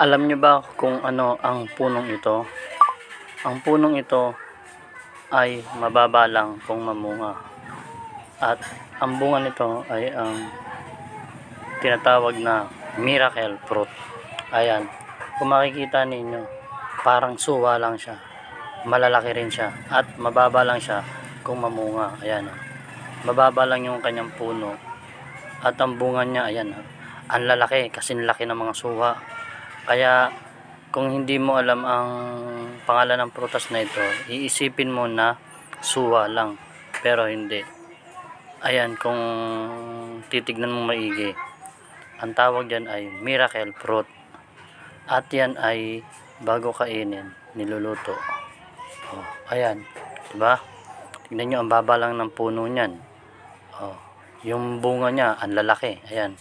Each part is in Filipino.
Alam niyo ba kung ano ang punong ito? Ang punong ito ay mababa lang kung mamunga. At ang bunga nito ay ang tinatawag na miracle fruit. Ayan, kung makikita ninyo, parang suwa lang siya. Malalaki rin siya at mababa lang siya kung mamunga. Ayan, mababa lang yung kanyang puno. At ang bunga niya, ayan, ang lalaki, kasing laki ng mga suha. Kaya kung hindi mo alam ang pangalan ng prutas na ito, iisipin mo na suwa lang, pero hindi. Ayan, kung titignan mo maigi, ang tawag diyan ay miracle fruit. At yan ay bago kainin, niluluto. Oh, ayan, 'di ba? Tingnan niyo, ang baba lang ng puno niyan. Oh, yung bunga niya, ang lalaki. Ayan.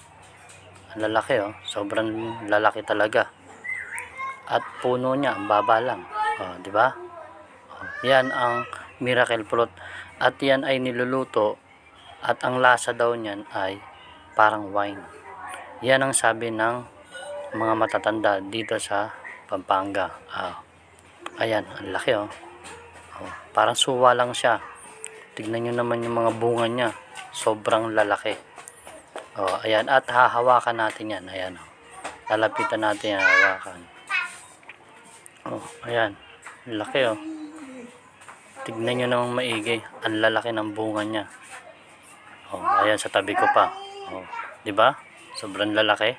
Ang lalaki, oh. Sobrang lalaki talaga. At puno niya, ang baba lang. Oh, 'di ba? Oh, 'yan ang miracle fruit. At 'yan ay niluluto at ang lasa daw niyan ay parang wine. 'Yan ang sabi ng mga matatanda dito sa Pampanga. Ayan, ang laki, oh. Oh, parang suwa lang siya. Tignan niyo naman yung mga bunga niya. Sobrang lalaki. Oh, ayan, at hahawakan natin 'yan. Ayan, oh. Lalapitan natin 'yan, hawakan. Oh, ayan. Laki, oh. Tignan nyo namang maigi. Ang lalaki ng bunga niya. Oh, ayan, sa tabi ko pa. Oh, 'di ba? Sobrang lalaki.